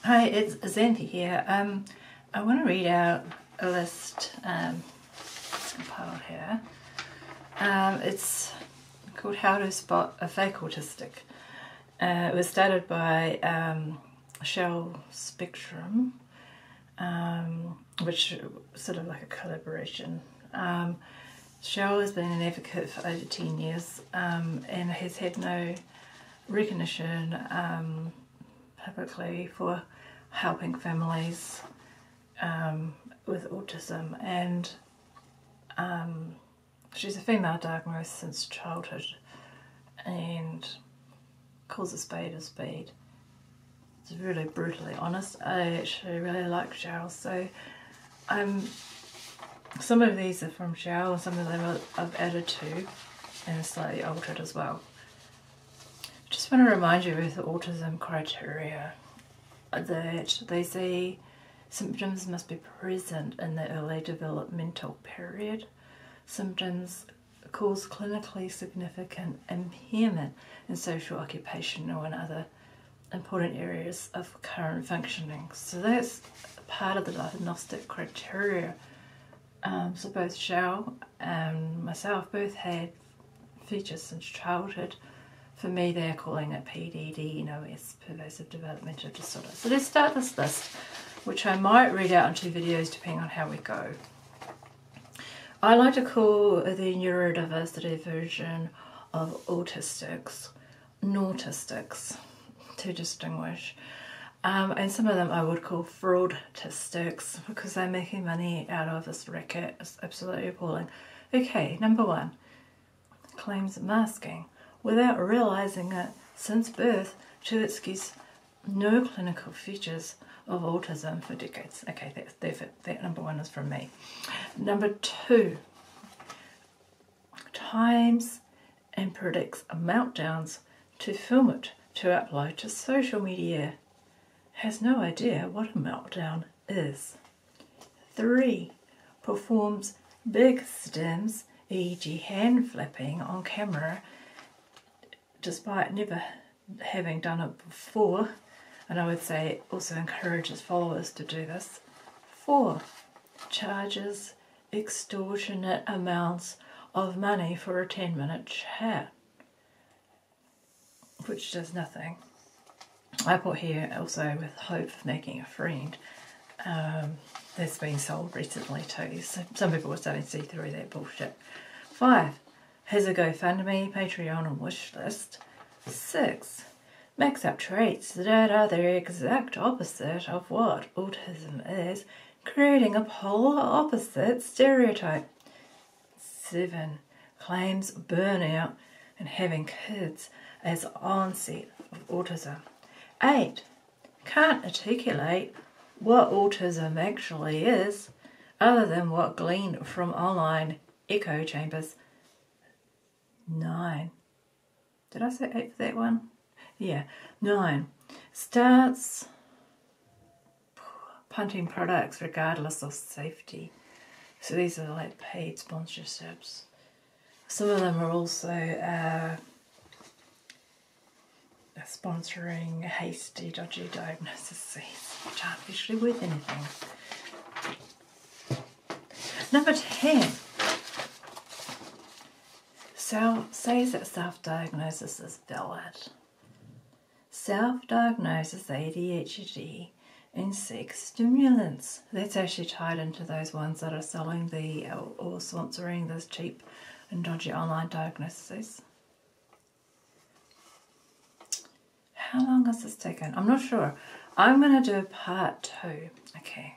Hi, it's Xanthe here. I want to read out a list it's compiled here. It's called How to Spot a Fake Autistic. It was started by Autism Spectrum, which sort of like a collaboration. Cheryl has been an advocate for over 10 years and has had no recognition publicly for helping families with autism, and she's a female diagnosed since childhood and calls a spade a spade. It's really brutally honest. I actually really like Cheryl, so some of these are from Cheryl, some of them I've added to and slightly altered as well. Just want to remind you with the autism criteria that they say symptoms must be present in the early developmental period. Symptoms cause clinically significant impairment in social, occupational and other important areas of current functioning. So that's part of the diagnostic criteria. So both Cheryl and myself both had features since childhood. For me, they're calling it PDD-NOS, pervasive developmental disorder. So let's start this list, which I might read out in 2 videos depending on how we go. I like to call the neurodiversity version of autistics nautistics, to distinguish. And some of them I would call fraudtistics because they're making money out of this racket. It's absolutely appalling. Okay, number 1, claims masking. Without realising it, since birth, to excuse no clinical features of autism for decades. Okay, that number 1 is from me. Number 2, times and predicts meltdowns to film it to upload to social media. Has no idea what a meltdown is. 3, performs big stims, e.g. hand flapping on camera, despite never having done it before, and I would say also encourages followers to do this. 4, charges extortionate amounts of money for a 10-minute chat, which does nothing. I put here also with hope of making a friend. That's been sold recently too, so some people are starting to see through that bullshit. 5, has a GoFundMe, Patreon and wish list. 6, makes up traits that are the exact opposite of what autism is, creating a polar opposite stereotype. 7, claims burnout and having kids as onset of autism. 8, can't articulate what autism actually is other than what gleaned from online echo chambers. 9, did I say 8 for that one? Yeah. 9, starts punting products regardless of safety. So these are like paid sponsorships. Some of them are also sponsoring hasty, dodgy diagnoses, which aren't actually worth anything. Number 10, says that self-diagnosis is valid. Self-diagnoses ADHD and seeks stimulants. That's actually tied into those ones that are selling or sponsoring those cheap and dodgy online diagnoses. How long has this taken? I'm not sure. I'm going to do part 2. Okay.